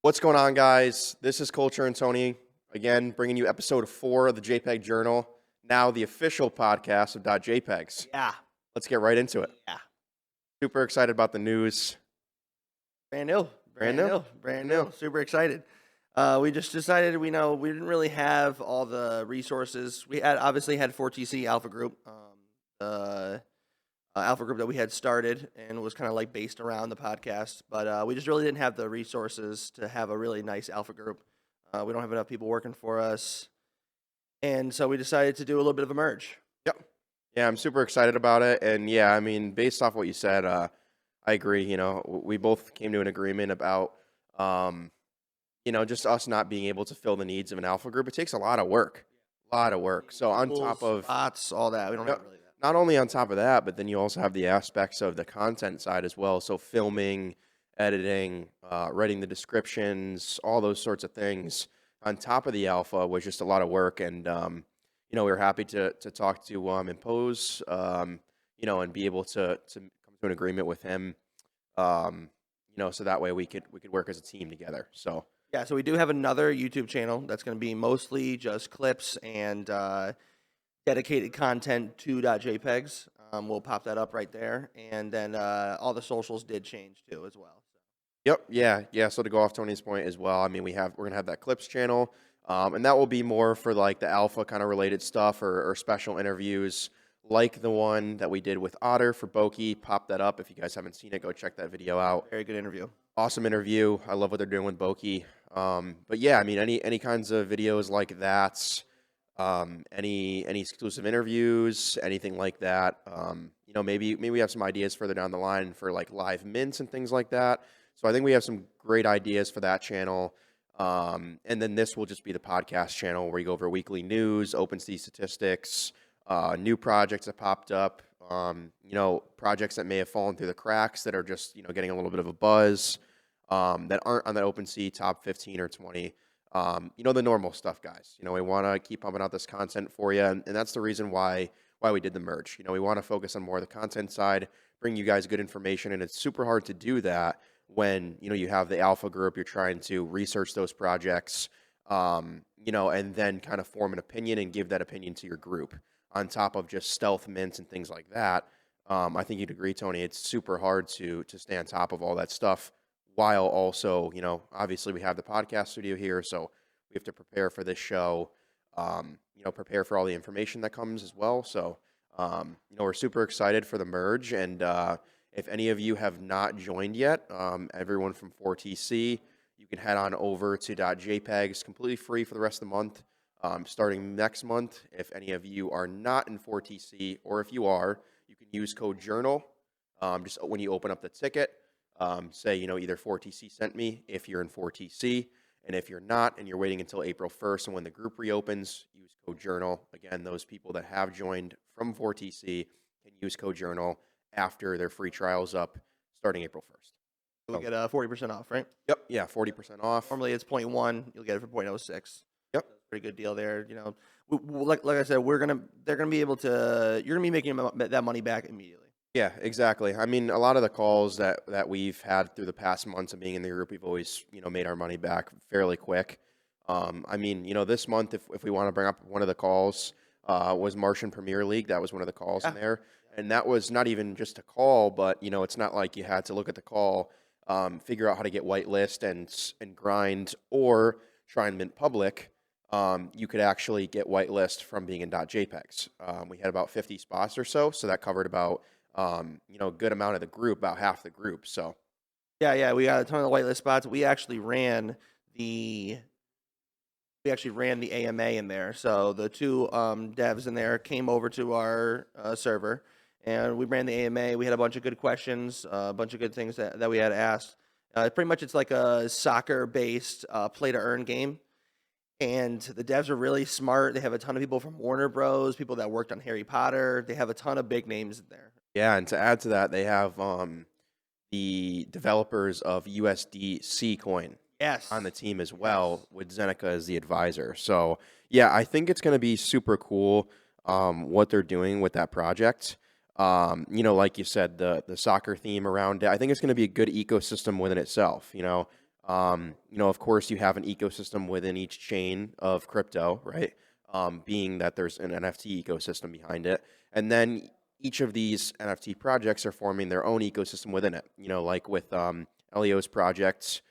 What's going on, guys? This is Culture and Tony, again, bringing you episode 4 of the Jpeg Journal, now the official podcast of .jpegs. Yeah, Let's get right into it. yeah. Super excited about the news. Brand new. Brand new? Brand new. Super excited. We just decided we didn't really have all the resources. We had obviously had 4TC Alpha Group, the Alpha Group that we had started and was kind of like based around the podcast, but we just really didn't have the resources to have a really nice Alpha Group. We don't have enough people working for us, and so we decided to do a little bit of a merge. Yep. Yeah, I'm super excited about it. And yeah, I mean, based off what you said, I agree. We both came to an agreement about, just us not being able to fill the needs of an alpha group. It takes a lot of work. So on top of spots, all that, we don't have really that. not only on top of that, but then you also have the aspects of the content side as well. So filming, editing, writing the descriptions, all those sorts of things on top of the alpha was just a lot of work. And, we were happy to talk to Impose, and be able to come to an agreement with him, so that way we could work as a team together. So. Yeah, so we do have another YouTube channel that's going to be mostly just clips and dedicated content to .jpegs. We'll pop that up right there, and then all the socials did change too as well. Yep. Yeah. So to go off Tony's point as well, I mean, we're gonna have that clips channel, and that will be more for like the alpha kind of related stuff or special interviews, like the one that we did with Otter for BAYC. Pop that up if you guys haven't seen it. Go check that video out. Very good interview. Awesome interview. I love what they're doing with BAYC. But yeah, I mean, any kinds of videos like that, any exclusive interviews, anything like that. Maybe we have some ideas further down the line for like live mints and things like that. So I think we have some great ideas for that channel. And then this will just be the podcast channel where we go over weekly news, OpenSea statistics, new projects that popped up, projects that may have fallen through the cracks that are just, getting a little bit of a buzz, that aren't on that OpenSea top 15 or 20. The normal stuff, guys. We want to keep pumping out this content for you. And that's the reason why we did the merge. We want to focus on more of the content side, bring you guys good information. And it's super hard to do that when, you have the alpha group, you're trying to research those projects, and then kind of form an opinion and give that opinion to your group on top of just stealth mints and things like that. I think you'd agree, Tony, it's super hard to stay on top of all that stuff while also, obviously we have the podcast studio here, so we have to prepare for this show, prepare for all the information that comes as well. So, we're super excited for the merge. And if any of you have not joined yet, everyone from 4TC, you can head on over to .jpeg. It's completely free for the rest of the month. Starting next month, if any of you are not in 4TC, or if you are, you can use code JOURNAL. Just when you open up the ticket, say, either 4TC sent me if you're in 4TC, and if you're not and you're waiting until April 1st and when the group reopens, use code JOURNAL. Again, those people that have joined from 4TC can use code JOURNAL after their free trial's up starting April 1st. We'll get 40% off, right? Yep. Yeah, 40% off. Normally it's 0.1. You'll get it for 0.06. Yep. Pretty good deal there. Like I said, they're gonna be able to. You're gonna be making that money back immediately. Yeah, exactly. I mean, a lot of the calls that we've had through the past months of being in the group, we've always, made our money back fairly quick. I mean, this month, if we want to bring up one of the calls, was Martian Premier League. That was one of the calls in there. And that was not even just a call, but, it's not like you had to look at the call, figure out how to get whitelist and grind or try and mint public. You could actually get whitelist from being in .jpegs. We had about 50 spots or so that covered about a good amount of the group, about half the group. So, yeah, we got a ton of whitelist spots. We actually ran the AMA in there. So the two devs in there came over to our server, and we ran the AMA. We had a bunch of good questions, a bunch of good things that we had asked. Pretty much, it's like a soccer-based play-to-earn game. And the devs are really smart. They have a ton of people from Warner Bros., people that worked on Harry Potter. They have a ton of big names in there. Yeah, and to add to that, they have the developers of USDC coin on the team as well, with Zeneca as the advisor. So, yeah, I think it's going to be super cool what they're doing with that project. Like you said, the soccer theme around it, I think it's going to be a good ecosystem within itself. Of course, you have an ecosystem within each chain of crypto, right? Being that there's an NFT ecosystem behind it. And then each of these NFT projects are forming their own ecosystem within it. Like with Elio's project,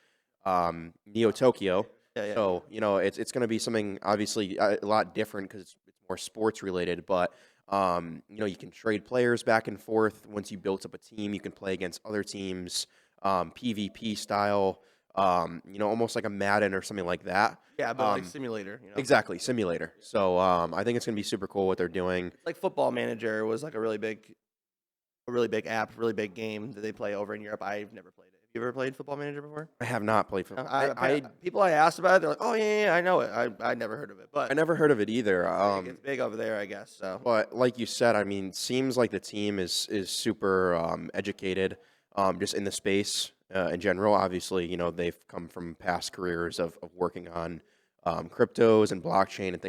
Neo Tokyo. Yeah, yeah. So, it's going to be something obviously a lot different because it's more sports related, but you can trade players back and forth. Once you built up a team, you can play against other teams, PvP style, almost like a Madden or something like that. Yeah, but like simulator, Exactly, simulator. So I think it's going to be super cool what they're doing. Like Football Manager was like a really big app, really big game that they play over in Europe. I've never played it. Have you ever played Football Manager before? I have not played football. People I asked about it, they're like, "Oh yeah, I know it." I never heard of it, but I never heard of it either. it's big over there, I guess. So, but like you said, I mean, seems like the team is super educated, just in the space in general. Obviously, they've come from past careers of working on cryptos and blockchain and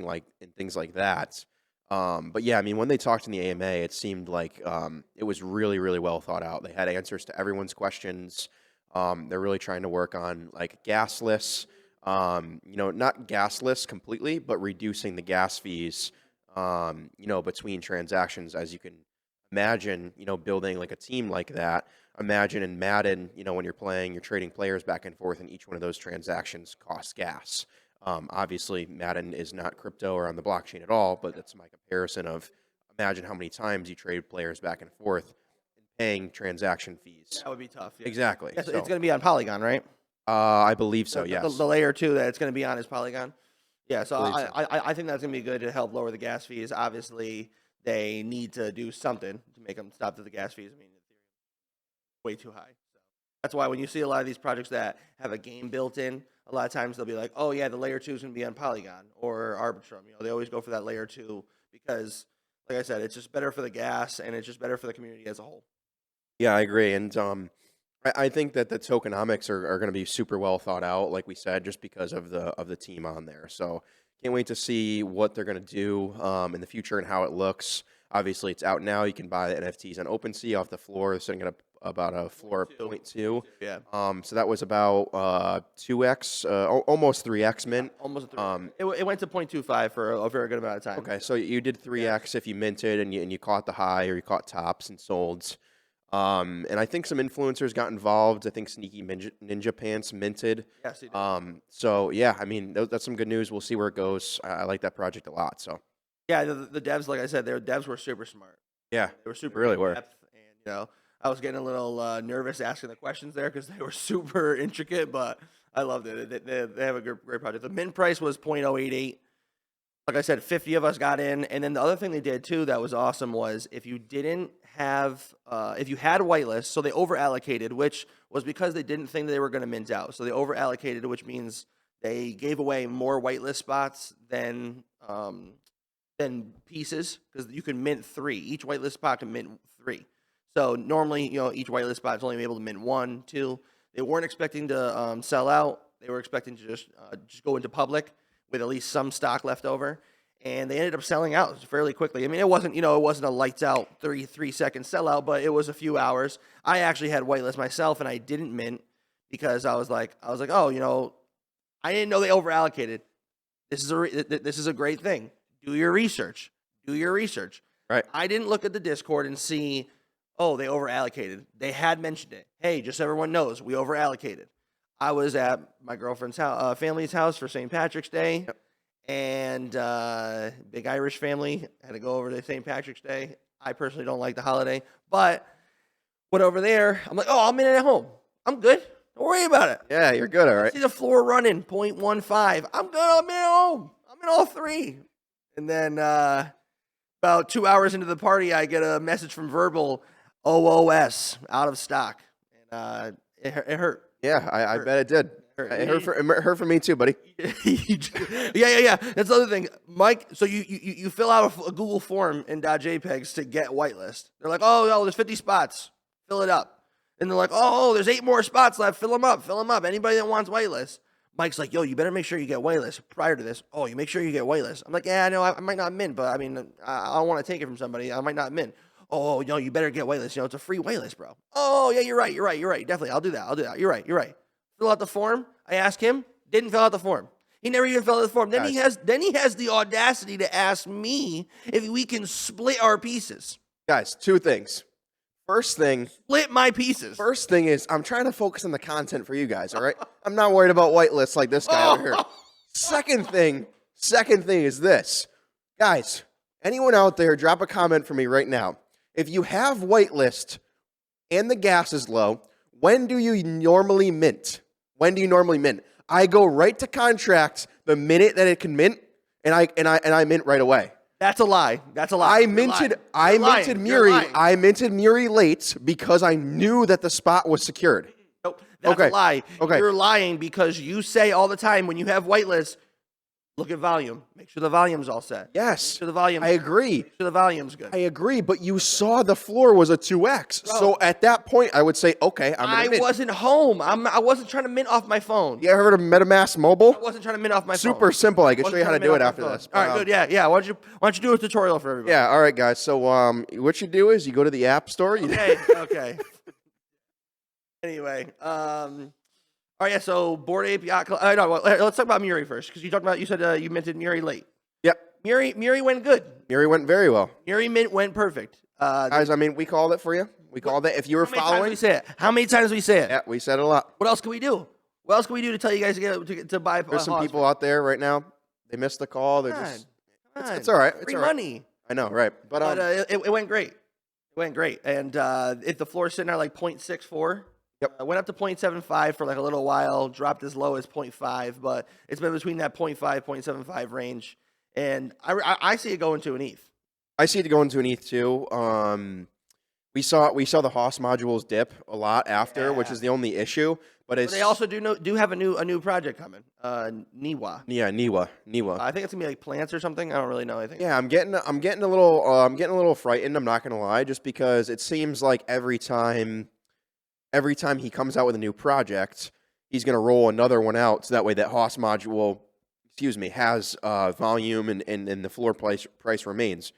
things like that. But yeah, I mean, when they talked in the AMA, it seemed like it was really, really well thought out. They had answers to everyone's questions. They're really trying to work on like gasless, not gasless completely, but reducing the gas fees, between transactions. As you can imagine, building like a team like that. Imagine in Madden, when you're playing, you're trading players back and forth, and each one of those transactions costs gas. Obviously, Madden is not crypto or on the blockchain at all, but that's my comparison of imagine how many times you trade players back and forth and paying transaction fees. that would be tough. Yeah. Exactly. Yeah, so So, it's going to be on Polygon, right? I believe so, The, yes. the layer 2 that it's going to be on is Polygon. Yeah, so Believe so. I think that's going to be good to help lower the gas fees. Obviously, they need to do something to make them stop the gas fees. I mean, Ethereum way too high. So that's why when you see a lot of these projects that have a game built in, a lot of times they'll be like, "Oh yeah, the layer 2 is going to be on Polygon or Arbitrum." They always go for that layer 2 because, like I said, it's just better for the gas and it's just better for the community as a whole. Yeah, I agree. And I think that the tokenomics are going to be super well thought out, like we said, just because of the team on there. So can't wait to see what they're going to do in the future and how it looks. Obviously, it's out now. You can buy the NFTs on OpenSea off the floor. They're sitting at about a floor of 0.2. Yeah. So that was about 2x, almost 3x mint. Almost a 3. It went to 0.25 for a very good amount of time. Okay, so you did 3x if you minted and you caught the high or you caught tops and solds. And I think some influencers got involved. I think Sneaky Ninja Pants minted. Yes, he did. So yeah, I mean that's some good news. We'll see where it goes. I like that project a lot. So Yeah, the devs, like I said, their devs were super smart. yeah, They were super really in were. depth, and I was getting a little nervous asking the questions there because they were super intricate, but I loved it. They have a great project. The mint price was 0.088. Like I said, 50 of us got in, and then the other thing they did too that was awesome was if you didn't have, if you had whitelist, so they over allocated, which was because they didn't think they were going to mint out. So they over allocated, which means they gave away more whitelist spots than pieces because you can mint 3. Each whitelist spot can mint 3. So normally, each whitelist spot is only able to mint 1, 2. They weren't expecting to sell out. They were expecting to just go into public with at least some stock left over, and they ended up selling out fairly quickly. I mean, it wasn't a lights out 3-second sellout, but it was a few hours. I actually had whitelist myself, and I didn't mint because I was like, oh, I didn't know they over allocated. This is a great thing. Do your research. Right. I didn't look at the Discord and see, oh, they over allocated. They had mentioned it. Hey, just so everyone knows, we over allocated. I was at my girlfriend's family's house for St. Patrick's Day, Yep. and big Irish family had to go over to St. Patrick's Day. I personally don't like the holiday, but went over there. I'm like, oh, I'm in at home. I'm good. Don't worry about it. Yeah, you're good. All right. See the floor running 0.15. I'm good. I'm in at home. I'm in all 3. And then about 2 hours into the party, I get a message from Verbal, OOS, out of stock, and it hurt. Yeah, I bet it did. It hurt for me too, buddy. Yeah. That's the other thing, Mike. So you fill out a Google form in .jpegs to get whitelist. They're like, oh, there's 50 spots. Fill it up. And they're like, oh, there's 8 more spots left. Fill them up. Anybody that wants whitelist. Mike's like, yo, you better make sure you get whitelist prior to this. Oh, you make sure you get whitelist. I'm like, yeah, I know, I might not mint, but I mean, I don't want to take it from somebody. I might not mint. Oh, no, you better get whitelist. It's a free whitelist, bro. Oh, yeah, you're right. Definitely, I'll do that. You're right. Fill out the form. I asked him, didn't fill out the form. He never even filled out the form. Then Guys. he has the audacity to ask me if we can split our pieces. Guys, two things. First thing My pieces. is I'm trying to focus on the content for you guys, all right? I'm not worried about whitelists like this guy over here. Second thing is this. Guys, anyone out there, drop a comment for me right now. If you have whitelist and the gas is low, when do you normally mint? I go right to contracts the minute that it can mint, and I mint right away. That's a lie. I minted Muri late because I knew that the spot was secured. Nope, that's Okay. a lie. Okay. You're lying because you say all the time when you have whitelist, look at volume. Make sure the volume's all set. Yes. Make sure the volume. I agree. Make sure the volume's good. I agree, but you saw the floor was a 2x. Bro. So at that point, I would say, okay, I'm going to mint. wasn't home. I wasn't trying to mint off my phone. You ever heard of MetaMask Mobile? I wasn't trying to mint off my phone. Super simple. I can show you how to do it after this. All right, good. Yeah. Why don't you do a tutorial for everybody? Yeah, all right, guys. So what you do is you go to the App Store. Okay. Anyway, all right, yeah, so Bored Ape Yacht Club. Let's talk about Muri first, because you said you minted Muri late. Yep. Muri went good. Muri went very well. Muri mint went perfect. Guys, I mean, we called it for you. We called it. If you were following. How many times we say it? Yeah, we said it a lot. What else can we do? What else can we do to tell you guys to buy? There's some people out there right now. They missed the call. They're just. It's all right. It's Free all right. money. I know, right? But it went great. It went great. And if the floor's sitting at like 0.64. Yep. I went up to 0.75 for like a little while, dropped as low as 0.5, but it's been between that 0.5, 0.75 range. And I see it going to an ETH. I see it going to an ETH too. We saw the Haas modules dip a lot after, which is the only issue. But they also do have a new project coming. Niwa. Yeah, Niwa. I think it's gonna be like plants or something. I don't really know anything. Yeah, I'm getting a little frightened. I'm not gonna lie, just because it seems like every time he comes out with a new project, he's going to roll another one out, so that way that Haas module, has volume and the floor price remains,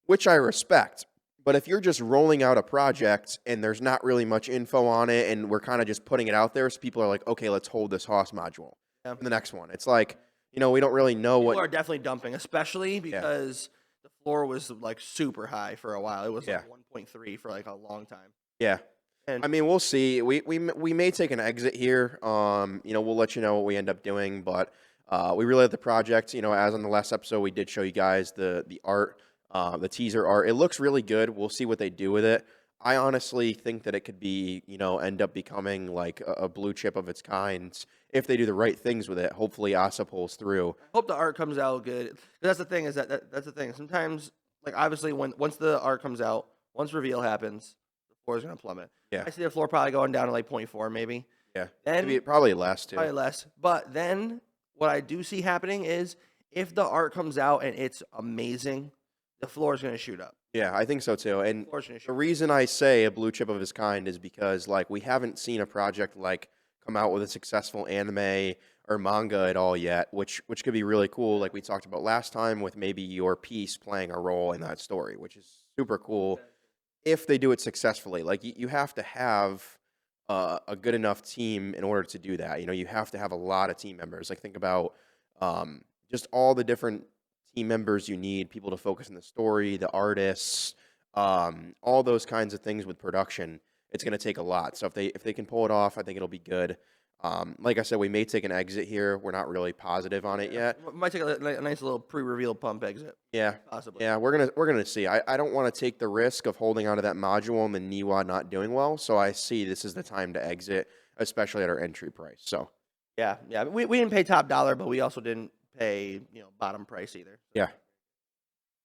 which I respect. But if you're just rolling out a project and there's not really much info on it, and we're kind of just putting it out there, so people are like, okay, let's hold this Haas module for the next one. It's like, we don't really know People what. are definitely dumping, especially because the floor was like super high for a while. It was like 1.3 for like a long time. Yeah. I mean, we'll see. We may take an exit here. We'll let you know what we end up doing, but we really like the project. As on the last episode, we did show you guys the art, the teaser art. It looks really good. We'll see what they do with it. I honestly think that it could be, end up becoming like a blue chip of its kind if they do the right things with it. Hopefully, ASA pulls through. I hope the art comes out good. That's the thing. That's the thing. Sometimes, like obviously, once the art comes out, once reveal happens, the floor is gonna plummet. Yeah. I see the floor probably going down to like 0.4 maybe. Yeah. Then probably less too. Probably less. But then what I do see happening is if the art comes out and it's amazing, the floor is going to shoot up. Yeah, I think so too. And The floor is gonna shoot the up. reason I say a blue chip of its kind is because we haven't seen a project come out with a successful anime or manga at all yet, which could be really cool, like we talked about last time, with maybe your piece playing a role in that story, which is super cool. If they do it successfully, you have to have a good enough team in order to do that. You have to have a lot of team members. Think about just all the different team members you need, people to focus on the story, the artists, all those kinds of things with production. It's going to take a lot. So if they can pull it off, I think it'll be good. Like I said, we may take an exit here. We're not really positive on it yet. We might take a nice little pre-reveal pump exit. Yeah, possibly. Yeah, we're gonna see. I don't want to take the risk of holding onto that module and the Niwa not doing well. So I see this is the time to exit, especially at our entry price. So Yeah. We didn't pay top dollar, but we also didn't pay bottom price either. yeah,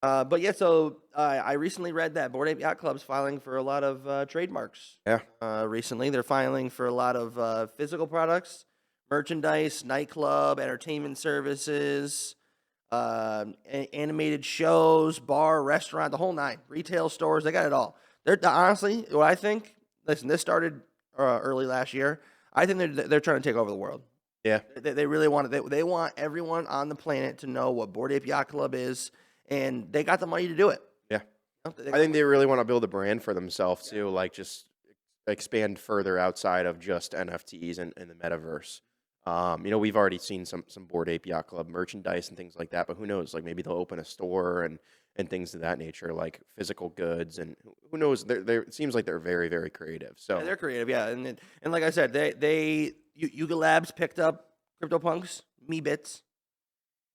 But yeah, so I recently read that Bored Ape Yacht Club's filing for a lot of trademarks. Yeah. Recently, they're filing for a lot of physical products, merchandise, nightclub, entertainment services, animated shows, bar, restaurant, the whole nine, retail stores. They got it all. They're honestly, what I think. Listen, this started early last year. I think they're trying to take over the world. yeah. They really want it. They want everyone on the planet to know what Bored Ape Yacht Club is. And they got the money to do it. Yeah. I think they really want to build a brand for themselves too, just expand further outside of just NFTs and the metaverse. We've already seen some Bored Ape Yacht Club merchandise and things like that, but who knows? Like maybe they'll open a store and things of that nature, like physical goods, and who knows? It seems like they're very, very creative. Yeah, So they're creative, yeah, and like I said, Yuga Labs picked up CryptoPunks, Me-Bits,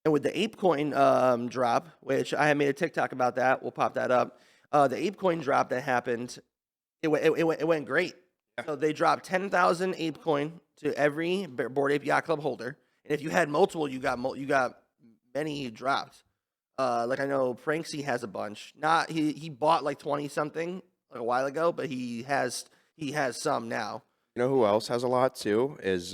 and with the ApeCoin drop, which I had made a TikTok about that, we'll pop that up. The ApeCoin drop that happened, it went great. So they dropped 10,000 ApeCoin to every Bored Ape Yacht Club holder, and if you had multiple, you got many dropped. Like I know Pranksy has a bunch. Not he bought like 20 something like a while ago, but he has some now. you know who else has a lot too is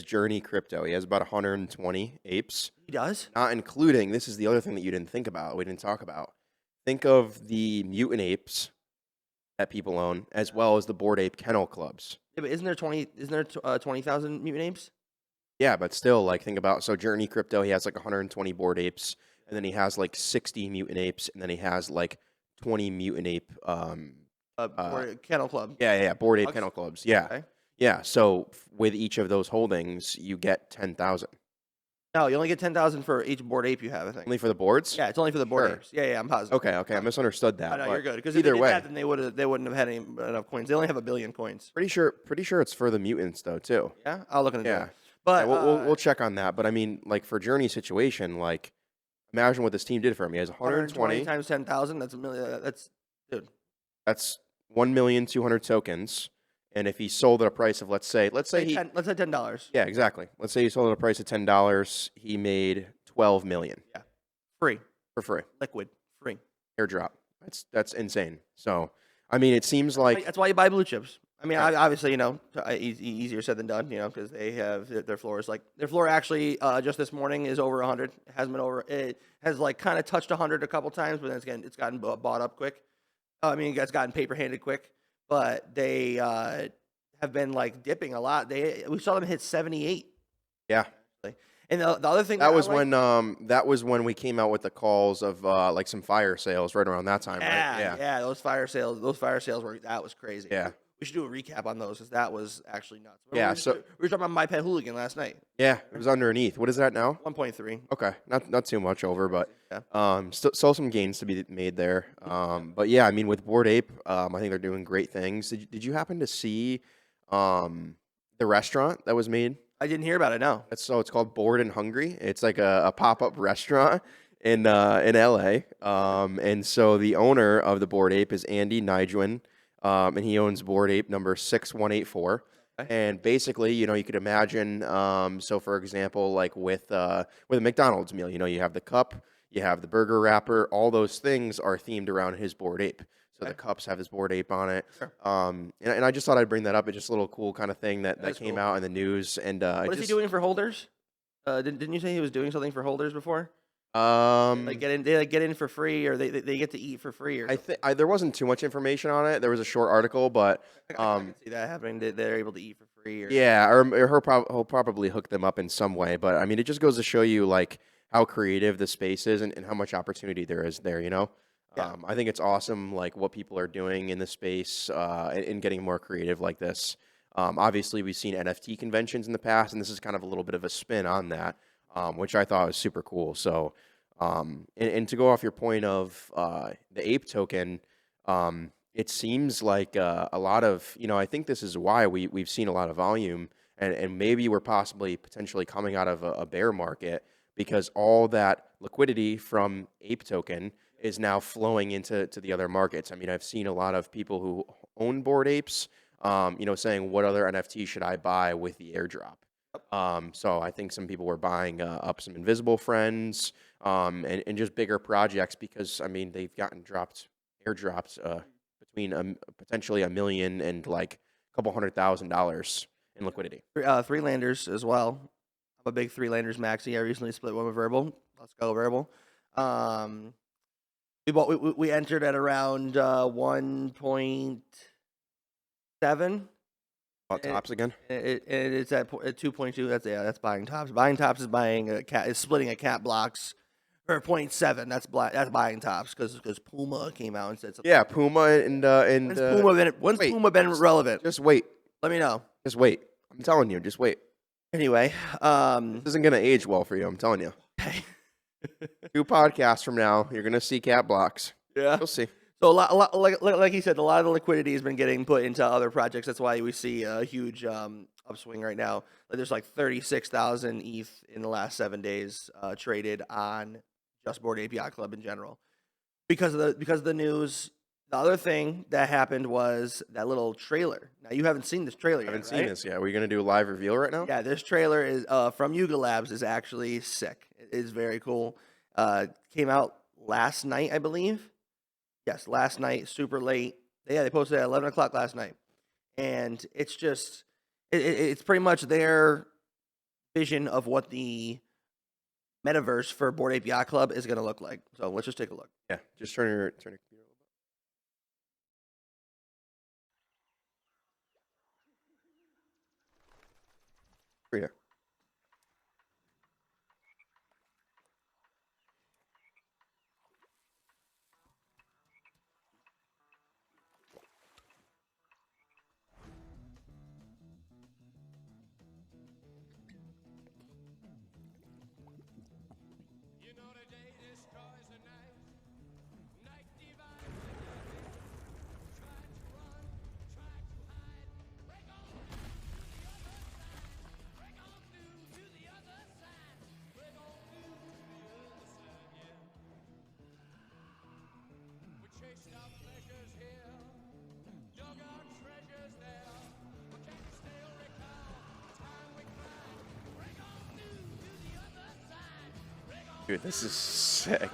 Journey Crypto. He has about 120 apes, He does. not including. This is the other thing that you didn't think about. We didn't talk about. Think of the mutant apes that people own, as well as the Bored Ape Kennel Clubs. Yeah, but isn't there 20,000 mutant apes? Yeah, but still, like, think about, so Journey Crypto, he has like 120 Bored Apes, and then he has like 60 mutant apes, and then he has like 20 mutant ape, Kennel Club. yeah, Bored Ape Okay. Kennel Clubs, yeah, Okay. yeah. So with each of those holdings, you get 10,000 No, you only get 10,000 for each Bored Ape you have. I think. only for the boards. Yeah, it's only for the Bored Sure. Apes. Yeah, I'm positive. Okay, I misunderstood that. No, but you're good. Because if either they did way, that, then they wouldn't have had enough coins. They only have 1 billion coins. pretty sure it's for the mutants though too. Yeah, I'll look into Yeah. it. But Yeah, we'll check on that. But I mean, like for Journey's situation, like imagine what this team did for him. He has 120. times 10,000. That's a million. That's dude. That's 1,200,000 tokens. And if he sold at a price of let's say Let's say $10. yeah, exactly. Let's say he sold at a price of $10, he made 12 million Yeah, free, for free. liquid, free. Airdrop. That's insane. So I mean, it seems like That's why you buy blue chips. I mean, Yeah. obviously, easier said than done, because they have their floors. Like their floor actually, just this morning is over 100. It hasn't been over. It has like kind of touched 100 a couple times, but then it's gotten bought up quick. I mean, it's gotten paper handed quick, but they have been like dipping a lot. We saw them hit 78. yeah. And the other thing That was when we came out with the calls of like some fire sales right around that time, right? yeah, those fire sales that was crazy. Yeah. We should do a recap on those because that was actually nuts. Yeah, we were talking about My Pet Hooligan last night. Yeah, it was underneath. What is that now? 1.3. Okay, not too much over, but Yeah. still some gains to be made there. But yeah, I mean with Bored Ape, I think they're doing great things. Did you happen to see the restaurant that was made? I didn't hear about it. No. It's called Bored and Hungry. It's like a pop-up restaurant in LA. And so the owner of the Bored Ape is Andy Nijwin, and he owns Bored Ape number 6184. Okay. And basically, you could imagine. So for example, like with a McDonald's meal, you have the cup, you have the burger wrapper. All those things are themed around his Bored Ape. So the cups have his Bored Ape on it. Sure. And I just thought I'd bring that up. It's just a little cool kind of thing that That's came cool. out in the news. And What is he doing for holders? Didn't you say he was doing something for holders before? Like They get in for free, or they get to eat for free, or I think there wasn't too much information on it. There was a short article, but I can see that happening. They're able to eat for free. Or, yeah, or he'll probably hook them up in some way. But I mean, it just goes to show you like how creative the space is and how much opportunity there is there. Yeah. I think it's awesome, like what people are doing in the space and getting more creative like this. Obviously, we've seen NFT conventions in the past, and this is kind of a little bit of a spin on that, which I thought was super cool. So, and to go off your point of the ape token, it seems like a lot of, I think this is why we've seen a lot of volume, and maybe we're potentially coming out of a bear market because all that liquidity from ape token is now flowing into the other markets. I mean, I've seen a lot of people who own Bored Apes, saying, what other NFT should I buy with the airdrop? So I think some people were buying up some Invisible Friends and just bigger projects because, I mean, they've gotten airdropped between potentially $1 million and like a couple $100,000 in liquidity. Three landers as well. I'm a big three landers maxi. I recently split one with Verbal. Let's go Verbal. We entered at around 1.7. Tops again? It's at 2.2. That's buying tops. Buying tops is buying is splitting a cat blocks for 0.7. That's buying tops because Puma came out and said something. Yeah, Puma and When's wait, Puma been relevant? just wait. Let me know. Just wait. I'm telling you, just wait. Anyway, This isn't gonna age well for you. I'm telling you. okay. 2 podcasts from now, you're gonna see cat blocks. Yeah. You'll see. So a lot, like you said, a lot of the liquidity has been getting put into other projects. That's why we see a huge upswing right now. Like there's like 36,000 ETH in the last 7 days traded on just Bored Ape Yacht Club in general because of the news. The other thing that happened was that little trailer. Now you haven't seen this trailer I yet, haven't right? seen this yet. Are we gonna do a live reveal right now? Yeah, this trailer is from Yuga Labs is actually sick. It is very cool. Came out last night, I believe. Yes, last night, super late. Yeah, they posted at 11 o'clock last night. And it's just, it's pretty much their vision of what the metaverse for Bored Ape Yacht Club is going to look like. So let's just take a look. Yeah. Just turn your computer a little bit. Right here. You know the day destroys the night. Night divides the day. Try to run, try to hide. Break on through to the other side. Break on through to the other side. Break on through to the other side, yeah. We chased our pleasures here. Dug our treasures there. But can you still recall the time we cried? Break on through to the other side. Break on. Dude, this is sick.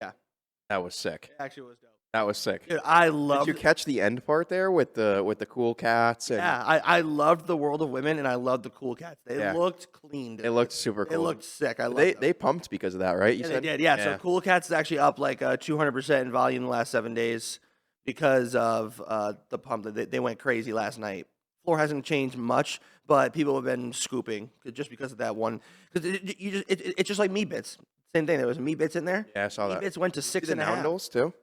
Yeah, That was sick. it actually was dope. That was sick. Dude, I love Did you catch the end part there with the cool cats? And Yeah, I loved the World of Women and I loved the cool cats. They Yeah. looked clean. Dude. it looked super They cool. looked sick. I loved They them. they pumped because of that, right? You Yeah, said they did. Yeah. So Cool Cats is actually up like 200% in volume in the last 7 days because of the pump. They went crazy last night. Floor hasn't changed much, but people have been scooping just because of that one. Because it's just like meat bits. Same thing. There was meat bits in there. Yeah, I saw Meat that. bits went to See six the and a half. Noundles too.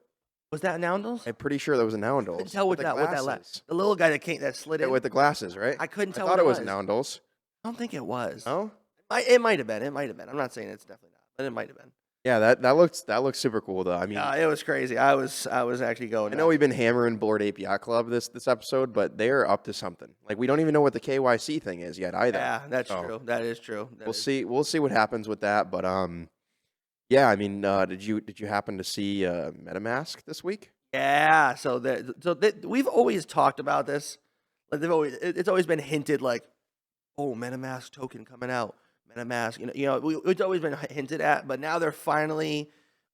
Was that Noundles? I'm pretty sure that was a I Noundles. couldn't tell what the that glasses. the little guy that slid Yeah, in. with the glasses, right? I couldn't tell I thought what it was was. Noundles. I don't think it was. No. It might have been. It might have been. I'm not saying it's definitely not, but it might have been. Yeah, that looks super cool though. I mean, Yeah, it was crazy. I was actually going. I know we've been hammering Bored Ape Yacht Club this episode, but they're up to something. Like we don't even know what the KYC thing is yet either. Yeah, that's So, true. That is true. We'll see. We'll see what happens with that. But yeah. I mean, did you happen to see MetaMask this week? Yeah. So we've always talked about this. Like it's always been hinted like, oh, MetaMask token coming out. MetaMask. It's always been hinted at, but now they're finally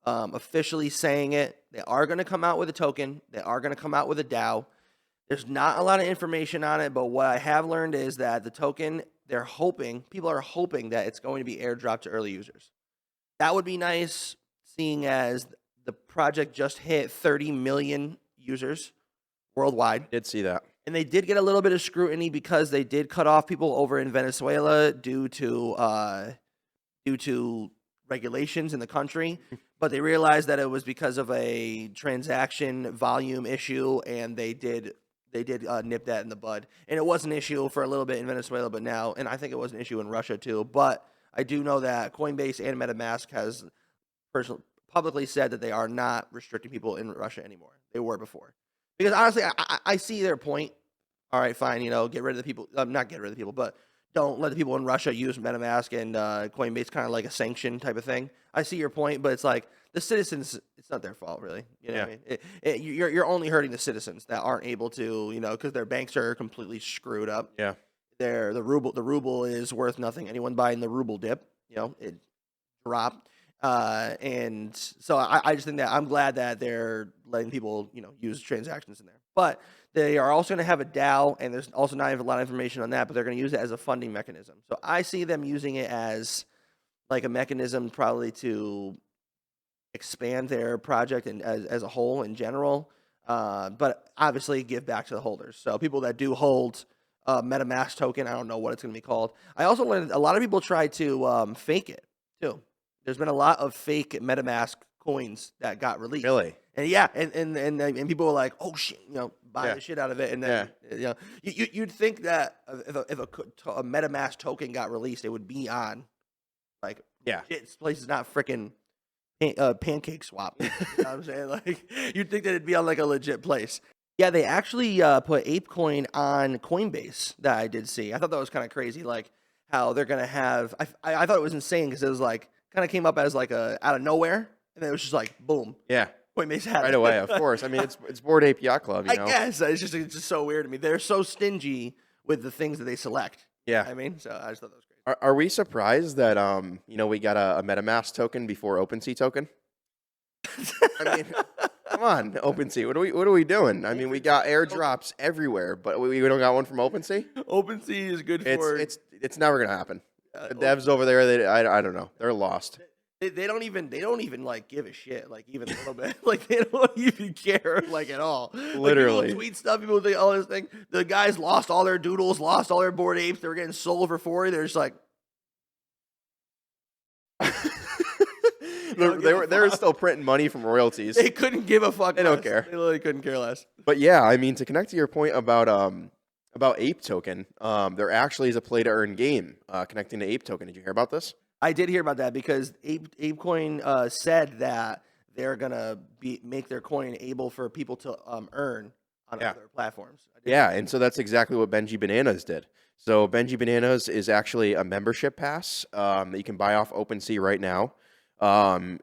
officially saying it. They are going to come out with a token. They are going to come out with a DAO. There's not a lot of information on it, but what I have learned is that the token, people are hoping that it's going to be airdropped to early users. That would be nice, seeing as the project just hit 30 million users worldwide. Did see that. And they did get a little bit of scrutiny because they did cut off people over in Venezuela due to regulations in the country. But they realized that it was because of a transaction volume issue, and they did nip that in the bud. And it was an issue for a little bit in Venezuela, but now, and I think it was an issue in Russia too. But I do know that Coinbase and MetaMask has publicly said that they are not restricting people in Russia anymore. They were before. Because honestly, I see their point. All right, fine, get rid of the people. Not get rid of the people, but don't let the people in Russia use MetaMask and Coinbase, kind of like a sanction type of thing. I see your point, but it's like the citizens. It's not their fault, really. You know what I mean? You're only hurting the citizens that aren't able to, because their banks are completely screwed up. Yeah. The ruble is worth nothing. Anyone buying the ruble dip, it dropped. And so I just think that I'm glad that they're letting people, use transactions in there. But they are also going to have a DAO, and there's also not a lot of information on that, but they're going to use it as a funding mechanism. So I see them using it as like a mechanism probably to expand their project and as a whole in general, but obviously give back to the holders. So people that do hold MetaMask token, I don't know what it's going to be called. I also learned a lot of people try to fake it too. There's been a lot of fake MetaMask coins that got released. Really? And yeah, and people were like, "Oh shit," buy Yeah. the shit out of it, and then you'd think that if a MetaMask token got released, it would be on like Yeah. this place is not freaking pancake swap. You know what I'm saying? Like you'd think that it'd be on like a legit place. Yeah, they actually put APECOIN on Coinbase. That I did see. I thought that was kind of crazy. Like how they're gonna have. I thought it was insane because it was like kind of came up as like a out of nowhere, and then it was just like boom. Yeah. Coinbase had Right it. away, of course. I mean, it's Bored Ape Yacht Club, you know? I guess it's just so weird to me. They're so stingy with the things that they select. Yeah. I mean, so I just thought that was crazy. Are we surprised that we got a MetaMask token before OpenSea token? I mean, come on, OpenSea. What are we doing? I mean, we got airdrops everywhere, but we don't got one from OpenSea. OpenSea is good for It's never gonna happen. The devs over there, I don't know. They're lost. They don't even like give a shit, like even a little bit. Like they don't even care, like at all. Literally. Like, people tweet stuff, people think all this thing. The guys lost all their doodles, lost all their bored apes. They were getting sold for 40. They're just like they were still printing money from royalties. they couldn't give a fuck. They don't less. care. They literally couldn't care less. But yeah, I mean, to connect to your point about Ape Token, there actually is a play to earn game connecting to Ape Token. Did you hear about this? I did hear about that because ApeCoin said that they're gonna make their coin able for people to earn on other platforms. Yeah, and so that's exactly what Benji Bananas did. So Benji Bananas is actually a membership pass that you can buy off OpenSea right now.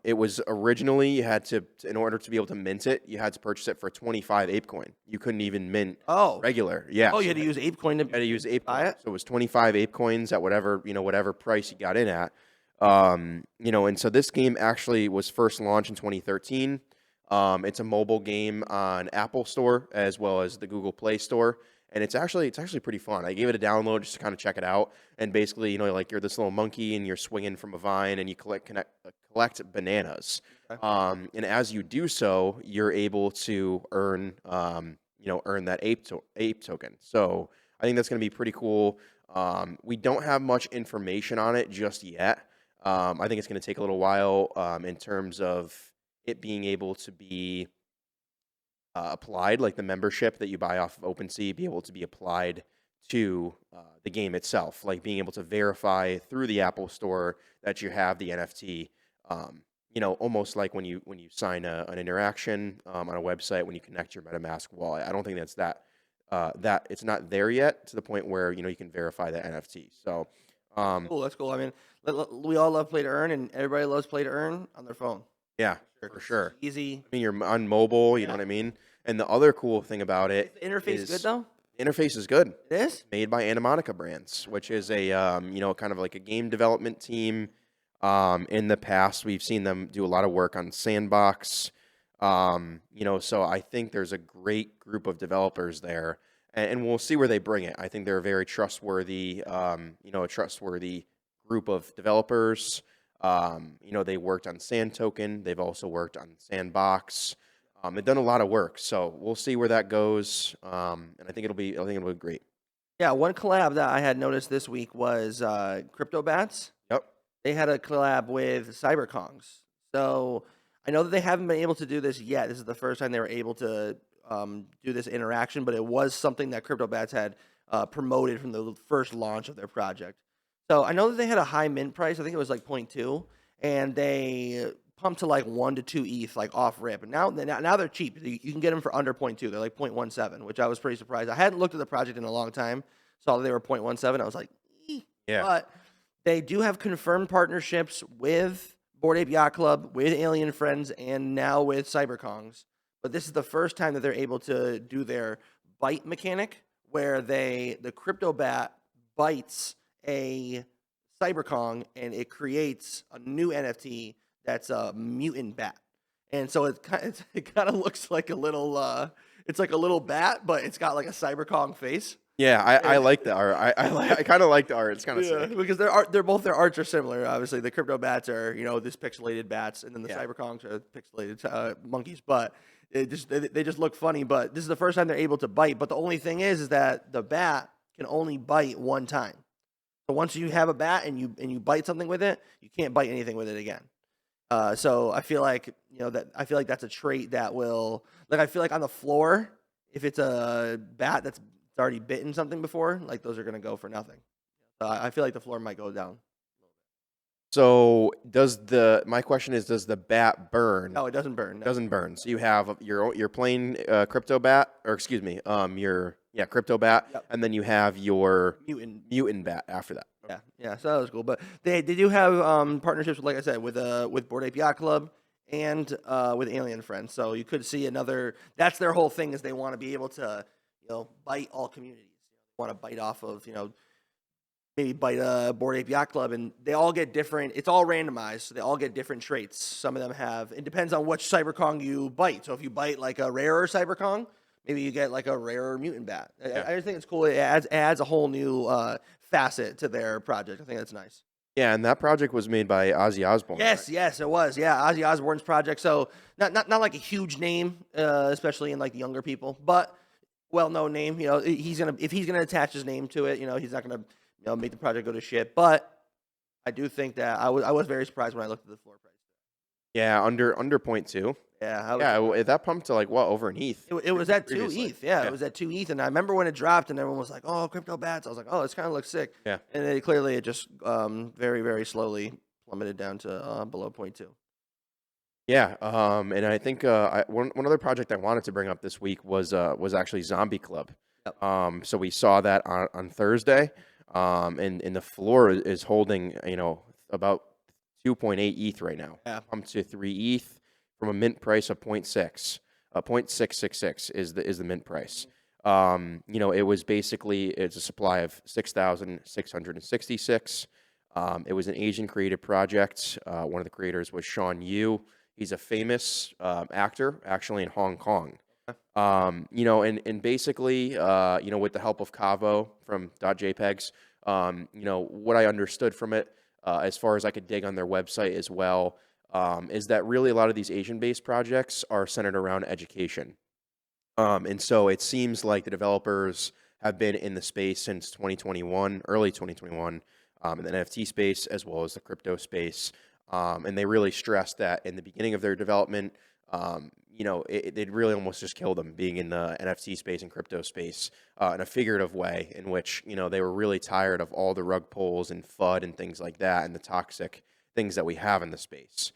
It was originally you had to, in order to be able to mint it, you had to purchase it for 25 ApeCoin. You couldn't even mint regular. Yeah. Oh, you had to use ApeCoin to had to use ApeCoin. buy it? So it was 25 ApeCoins at whatever price you got in at. And so this game actually was first launched in 2013. It's a mobile game on Apple Store as well as the Google Play Store. And it's actually pretty fun. I gave it a download just to kind of check it out. And basically, like you're this little monkey and you're swinging from a vine and you collect bananas. Okay. And as you do so, you're able to earn that ape token. So I think that's going to be pretty cool. We don't have much information on it just yet. I think it's going to take a little while in terms of it being able to be applied, like the membership that you buy off of OpenSea, be able to be applied to the game itself, like being able to verify through the Apple Store that you have the NFT. Almost like when you sign an interaction on a website when you connect your MetaMask wallet. I don't think that's that it's not there yet to the point where you can verify the NFT. So cool. That's cool. I mean, we all love play to earn, and everybody loves play to earn on their phone. Yeah, for sure. It's easy. I mean, you're on mobile, you know what I mean? And the other cool thing about it Is the interface good though? The interface is good. It is? Made by Animatica Brands, which is a kind of like a game development team. In the past, we've seen them do a lot of work on Sandbox. So I think there's a great group of developers there, and we'll see where they bring it. I think they're a very trustworthy, a trustworthy group of developers. They worked on Sand Token. They've also worked on Sandbox. They've done a lot of work, so we'll see where that goes. And I think it'll be great. Yeah, one collab that I had noticed this week was Crypto Bats. Yep. They had a collab with CyberKongs. So I know that they haven't been able to do this yet. This is the first time they were able to do this interaction, but it was something that Crypto Bats had promoted from the first launch of their project. So I know that they had a high mint price. I think it was like 0.2, and they pumped to like 1 to 2 ETH like off rip. And now they're cheap. You can get them for under 0.2. They're like 0.17, which I was pretty surprised. I hadn't looked at the project in a long time. Saw that they were 0.17. I was like, yeah. But they do have confirmed partnerships with Bored Ape Yacht Club, with Alien Friends, and now with CyberKongs. But this is the first time that they're able to do their bite mechanic, where the crypto bat bites a CyberKong and it creates a new NFT that's a mutant bat, and so it kind of looks like a little it's like a little bat, but it's got like a Cyberkong face. Yeah, I And- like the art. I kind of like the art. It's kind of sick. because their arts are similar. Obviously, the crypto bats are this pixelated bats, and then the Yeah. Cyberkongs are pixelated monkeys. But they just look funny. But this is the first time they're able to bite. But the only thing is that the bat can only bite one time. So once you have a bat and you bite something with it, you can't bite anything with it again. So I feel like that's a trait that will I feel like on the floor, if it's a bat that's already bitten something before, like those are gonna go for nothing. I feel like the floor might go down. So my question is, does the bat burn? No, it doesn't burn. It No. doesn't burn. So you have your plain crypto bat, or excuse me, your crypto bat, Yep. and then you have your Mutant. bat after that. Yeah. So that was cool. But they do have partnerships, like I said, with Bored Ape Yacht Club and with Alien Friends. So you could see another. That's their whole thing, is they want to be able to bite all communities. They want to bite off of maybe bite a Bored Ape Yacht Club, and they all get different. It's all randomized, so they all get different traits. Some of them have. It depends on which Cyberkong you bite. So if you bite like a rarer Cyberkong, maybe you get like a rarer mutant bat. Yeah. I just think it's cool. It adds a whole new facet to their project. I think that's nice. Yeah, and that project was made by Ozzy Osbourne. Yes, yes, it was. Yeah, Ozzy Osbourne's project. So not like a huge name, especially in like the younger people, but well-known name. If he's gonna attach his name to it, he's not gonna make the project go to shit. But I do think that I was very surprised when I looked at the floor price. Yeah, under 0.2. Yeah, That pumped to like over an ETH. It was at 2 previously. ETH. Yeah, it was at 2 ETH. And I remember when it dropped and everyone was like, oh, crypto bats. I was like, oh, this kind of looks sick. Yeah. And then clearly it just very, very slowly plummeted down to below 0.2. Yeah, and I think one other project I wanted to bring up this week was actually Zombie Club. Yep. So we saw that on Thursday, and the floor is holding about 2.8 ETH right now. Yeah. Pumped to 3 ETH from a mint price of 0.6. 0.666 is the mint price. It was basically, it's a supply of 6,666. It was an Asian creative project. One of the creators was Sean Yu. He's a famous actor, actually in Hong Kong. And basically, with the help of Cavo from .jpegs, what I understood from it, as far as I could dig on their website as well, is that really a lot of these Asian-based projects are centered around education. And so it seems like the developers have been in the space since 2021, early 2021, in the NFT space as well as the crypto space. And they really stressed that in the beginning of their development, they'd really almost just killed them being in the NFT space and crypto space in a figurative way, in which, they were really tired of all the rug pulls and FUD and things like that and the toxic things that we have in the space.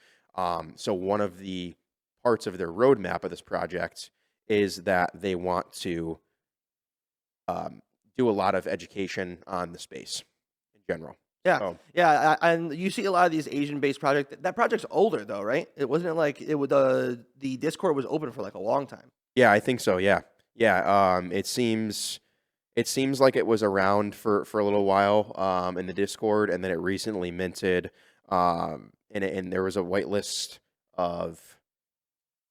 So one of the parts of their roadmap of this project is that they want to do a lot of education on the space in general. Yeah, So, yeah, and you see a lot of these Asian-based projects. That project's older though, right? It wasn't like it would. The Discord was open for like a long time. yeah, I think so. Yeah. It seems like it was around for a little while in the Discord, and then it recently minted. And there was a whitelist of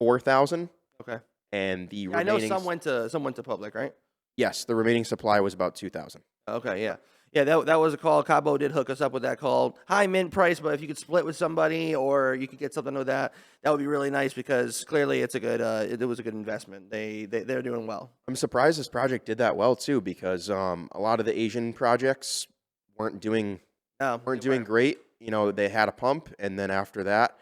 4,000, Okay, and the I know remaining some went to public, right? yes, the remaining supply was about 2,000. Okay, yeah. Yeah, that was a call. Cabo did hook us up with that call. High mint price, but if you could split with somebody or you could get something with that, that would be really nice because clearly it's a good it was a good investment. They're doing well. I'm surprised this project did that well too, because a lot of the Asian projects weren't doing No, great. They had a pump, and then after that,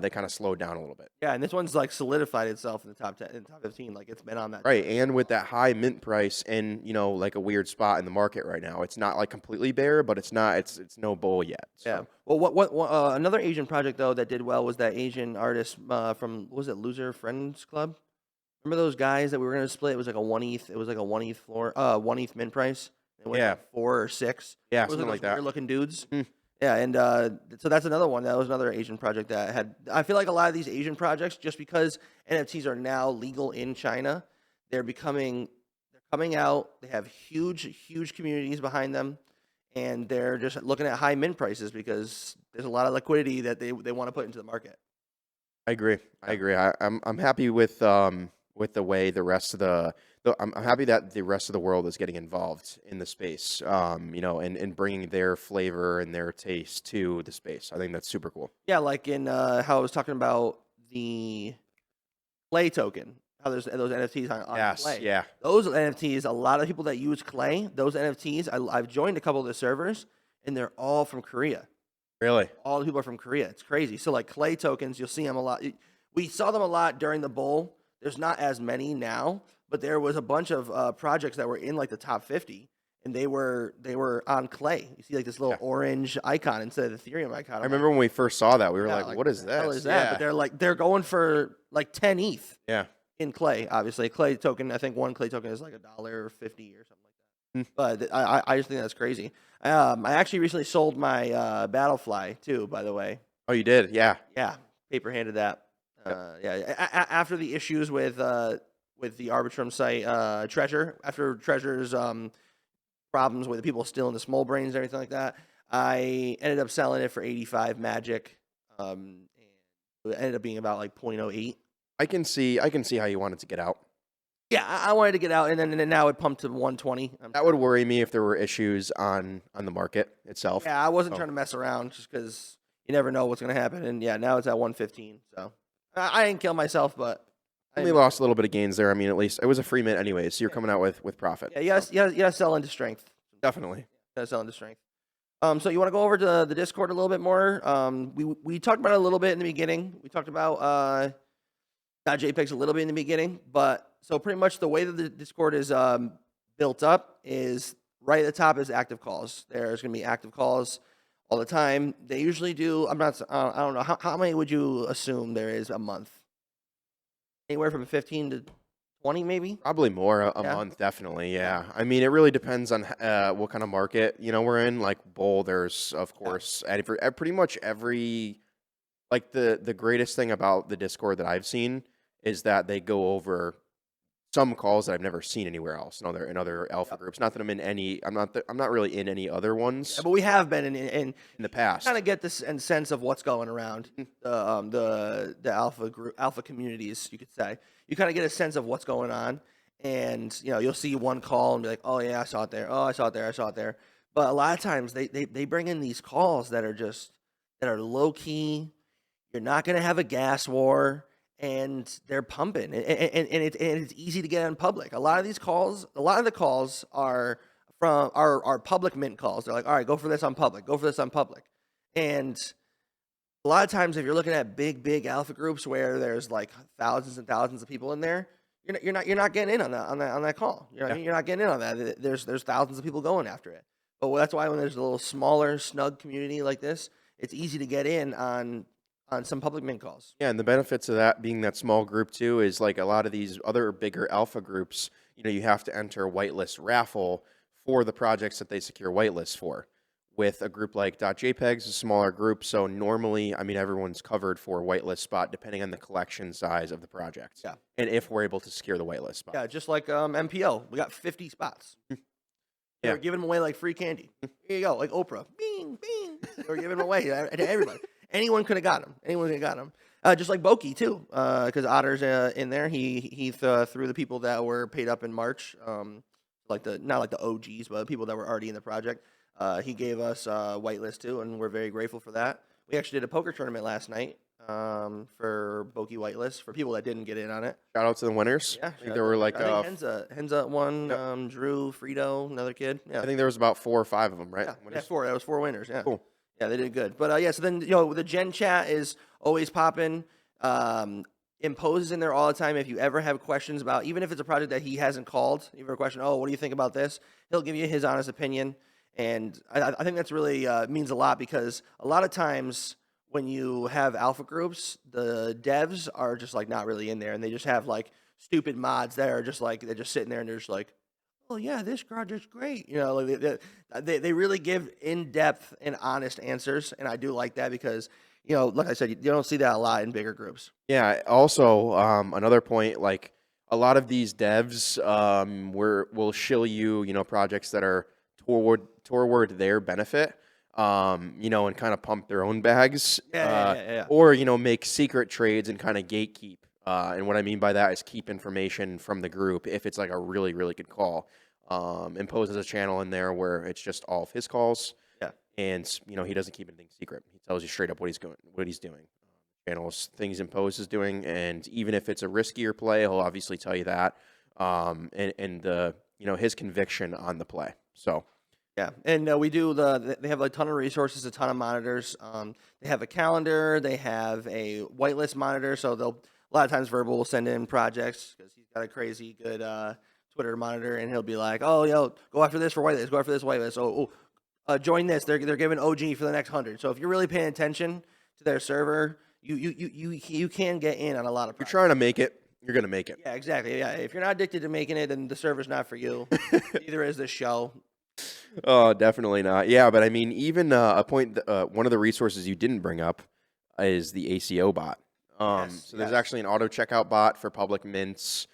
they kind of slowed down a little bit. Yeah, and this one's like solidified itself in the top 10, in the top 15. Like it's been on that. Right, and with that high mint price and like a weird spot in the market right now, it's not like completely bare, but it's no bull yet. So. Yeah. Well, what another Asian project though that did well was that Asian artist from what was it, Loser Friends Club? Remember those guys that we were gonna split? It was like a 1 ETH. It was like a 1 ETH floor, 1 ETH mint price. It went Yeah. like 4 or 6. Yeah, It was something like that. Weird looking dudes. Hmm. Yeah, and so that's another one. That was another Asian project that had. I feel like a lot of these Asian projects, just because NFTs are now legal in China, they're coming out. They have huge communities behind them, and they're just looking at high mint prices because there's a lot of liquidity that they want to put into the market. I agree. I agree. I'm happy with the way the rest of I'm happy that the rest of the world is getting involved in the space. You know, and bringing their flavor and their taste to the space. I think that's super cool. Yeah, like in how I was talking about the Clay token, how there's those NFTs on Yes. Clay. Yeah. Those NFTs, a lot of people that use Clay, those NFTs, I've joined a couple of the servers, and they're all from Korea. Really. All the people are from Korea. It's crazy. So like Clay tokens, you'll see them a lot. We saw them a lot during the bull. There's not as many now, but there was a bunch of projects that were in like the top 50, and they were on Clay. You see like this little orange icon instead of the Ethereum icon. I remember when we first saw that, we were Yeah, like, "What is the hell this?" is that? But they're going for like 10 ETH Yeah. in Clay. Obviously, Clay token. I think one Clay token is like $1.50 or something like that. But I just think that's crazy. I actually recently sold my Battlefly too. By the way. Oh, you did? Yeah. Yeah, paper handed that. After the issues with the Arbitrum site, Treasure, after Treasure's problems with the people stealing the small brains and everything like that, I ended up selling it for 85 magic. And it ended up being about like 0.08. I can see how you wanted to get out. Yeah, I wanted to get out, and then now it pumped to 120. That would worry me if there were issues on the market itself. Yeah, I wasn't trying to mess around just because you never know what's going to happen. And yeah, now it's at 115. So I didn't kill myself, but We lost a little bit of gains there. I mean, at least it was a free mint anyway, so you're coming out with profit. yeah, you sell into strength. Definitely. You gotta sell into strength. So you want to go over to the Discord a little bit more? We talked about it a little bit in the beginning. We talked about .jpegs a little bit in the beginning, but so pretty much the way that the Discord is built up is right at the top is active calls. There's going to be active calls all the time. They usually do. I don't know how many would you assume there is a month? Anywhere from 15 to 20, maybe. Probably more a month, definitely. Yeah. I mean, it really depends on what kind of market we're in. Like bull, there's of course pretty much every like the greatest thing about the Discord that I've seen is that they go over some calls that I've never seen anywhere else in other alpha groups. Not that I'm in any. I'm not really in any other ones. Yeah, but we have been in the past. Kind of get this sense of what's going around the alpha group, alpha communities. You could say you kind of get a sense of what's going on, and you'll see one call and be like, oh yeah, I saw it there. Oh, I saw it there. I saw it there. But a lot of times they bring in these calls that are low key. You're not going to have a gas war. And they're pumping, and it's easy to get in public. A lot of the calls are from our public mint calls. They're like, all right, go for this on public, go for this on public. And a lot of times, if you're looking at big alpha groups where there's like thousands and thousands of people in there, you're not getting in on that call. You know what I mean? You're not getting in on that. There's thousands of people going after it. But that's why when there's a little smaller, snug community like this, it's easy to get in on some public mint calls. Yeah, and the benefits of that being that small group too is like a lot of these other bigger alpha groups, you have to enter a whitelist raffle for the projects that they secure whitelists for. With a group like .jpeg's a smaller group, so normally, I mean, everyone's covered for a whitelist spot depending on the collection size of the project. Yeah. And if we're able to secure the whitelist spot. Yeah, just like MPO, we got 50 spots. Yeah. We're giving them away like free candy. Here you go, like Oprah. Bing, bing. We're giving them away to everybody. Anyone could have got them. Just like BAYC too, because Otter's in there. He threw the people that were paid up in March, not like the OGs, but the people that were already in the project. He gave us a whitelist too, and we're very grateful for that. We actually did a poker tournament last night for BAYC whitelist for people that didn't get in on it. Shout out to the winners. Yeah, I think there were like I think Henza won. Yep. Drew, Frito, another kid. Yeah, I think there was about 4 or 5 of them, right? yeah, 4. That was 4 winners. Yeah, cool. Yeah, they did good. But so then the Gen chat is always popping. Imposes in there all the time. If you ever have questions about, even if it's a project that he hasn't called, you have a question. Oh, what do you think about this? He'll give you his honest opinion, and I think that's really means a lot because a lot of times when you have alpha groups, the devs are just like not really in there, and they just have like stupid mods that are just like they're just sitting there and they're just like, oh yeah, this project's great. Like they really give in-depth and honest answers, and I do like that because like I said, you don't see that a lot in bigger groups. Yeah. Also, another point, like a lot of these devs will shill you, projects that are toward their benefit, you know, and kind of pump their own bags, Yeah. or, you know, make secret trades and kind of gatekeep. And what I mean by that is keep information from the group if it's like a really, really good call. Imposes a channel in there where it's just all of his calls. Yeah. And, you know, he doesn't keep anything secret. He tells you straight up what he's doing. Channels, things Impose is doing, and even if it's a riskier play, he'll obviously tell you that. And you know, his conviction on the play. So Yeah, and we do they have a ton of resources, a ton of monitors. They have a calendar, they have a whitelist monitor, so they'll a lot of times Verbal will send in projects because he's got a crazy good Twitter monitor, and he'll be like, "Oh, yo, go after this for whitelist, go after this whitelist. Join this. They're giving OG for the next 100." So if you're really paying attention to their server, you can get in on a lot of. if you're trying to make it, you're gonna make it. Yeah, exactly. Yeah, if you're not addicted to making it, then the server's not for you. Neither is this show. Oh, definitely not. Yeah, but I mean, even one of the resources you didn't bring up is the ACO bot. So there's actually an auto checkout bot for public mints.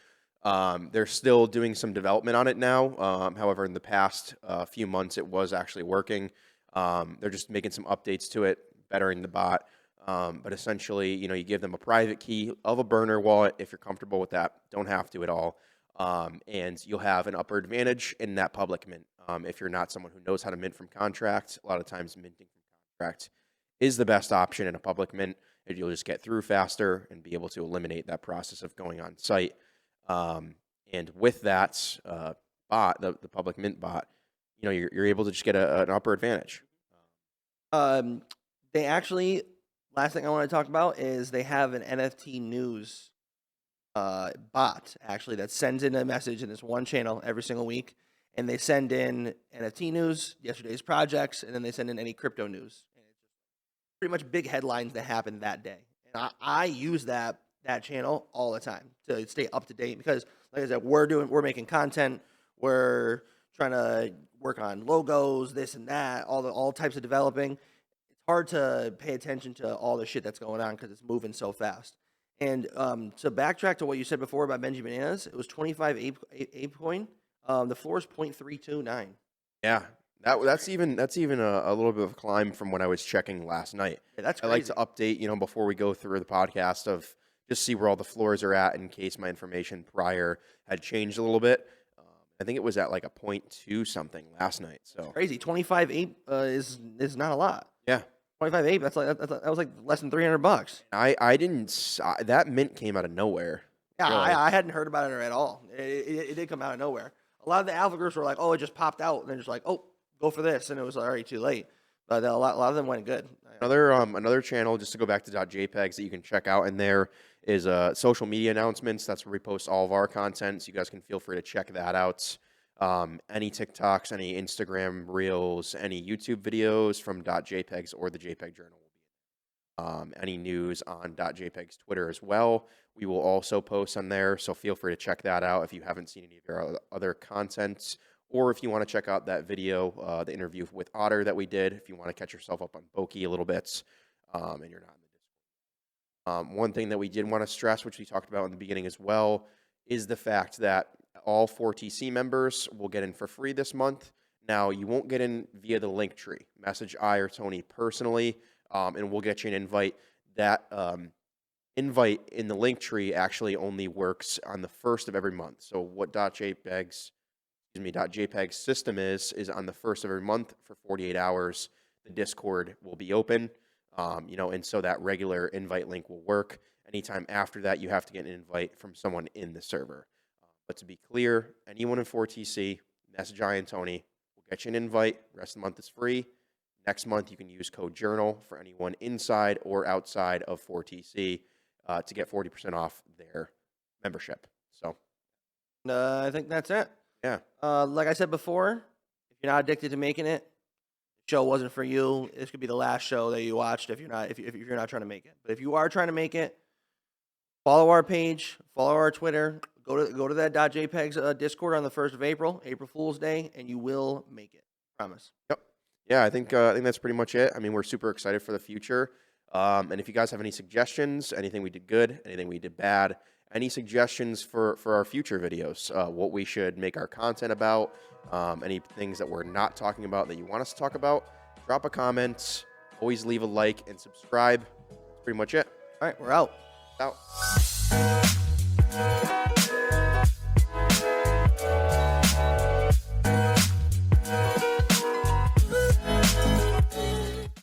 They're still doing some development on it now. However, in the past few months, it was actually working. They're just making some updates to it, bettering the bot. But essentially, you know, you give them a private key of a burner wallet if you're comfortable with that. Don't have to at all. And you'll have an upper advantage in that public mint. If you're not someone who knows how to mint from contract, a lot of times minting from contract is the best option in a public mint. And you'll just get through faster and be able to eliminate that process of going on site. And with that bot, the public mint bot, you know, you're able to just get an upper advantage. They actually, last thing I want to talk about is they have an NFT news bot actually that sends in a message in this one channel every single week, and they send in NFT news, yesterday's projects, and then they send in any crypto news. And it's pretty much big headlines that happened that day. And I use that channel all the time to stay up to date because, like I said, we're making content, we're trying to work on logos, this and that, all types of developing. It's hard to pay attention to all the shit that's going on because it's moving so fast. And to backtrack to what you said before about Benji Bananas, it was 25 APECOIN. The floor is 0.329. Yeah, that's even a little bit of a climb from when I was checking last night. Yeah, that's I crazy. like to update, you know, before we go through the podcast of just see where all the floors are at in case my information prior had changed a little bit. I think it was at like a 0.2 something last night. So Crazy. 25 ape is not a lot. yeah, 25 ape. That was like less than $300. I didn't that mint came out of nowhere. Yeah, Really. I hadn't heard about it at all. It did come out of nowhere. A lot of the alpha groups were like, "Oh, it just popped out," and they're just like, "Oh, go for this," and it was already too late. But a lot of them went good. Another channel, just to go back to .jpegs that you can check out in there is social media announcements. That's where we post all of our content, so you guys can feel free to check that out. Any TikToks, any Instagram reels, any YouTube videos from .jpegs or the JPEG Journal will be in. Any news on .jpeg's Twitter as well, we will also post on there, so feel free to check that out if you haven't seen any of our other content. Or if you want to check out that video, the interview with Otter that we did, if you want to catch yourself up on BAYC a little bit, and you're not in the Discord. One thing that we did want to stress, which we talked about in the beginning as well, is the fact that all 4TC members will get in for free this month. Now, you won't get in via the link tree. Message I or Tony personally, and we'll get you an invite. That invite in the link tree actually only works on the first of every month. So what .jpeg's system is on the first of every month for 48 hours, the Discord will be open, you know, and so that regular invite link will work. Anytime after that, you have to get an invite from someone in the server. But to be clear, anyone in 4TC, message I and Tony, will get you an invite. The rest of the month is free. Next month, you can use code JOURNAL for anyone inside or outside of 4TC to get 40% off their membership. So, I think that's it. yeah. Like I said before, if you're not addicted to making it, the show wasn't for you. This could be the last show that you watched if you're not trying to make it. But if you are trying to make it, follow our page, follow our Twitter, go to that .jpegs Discord on the 1st of April Fool's Day, and you will make it. Promise. Yep. Yeah, I think that's pretty much it. I mean, we're super excited for the future. And if you guys have any suggestions, anything we did good, anything we did bad, any suggestions for our future videos, what we should make our content about, any things that we're not talking about that you want us to talk about, drop a comment, always leave a like and subscribe. That's pretty much it. All right, we're out. Out.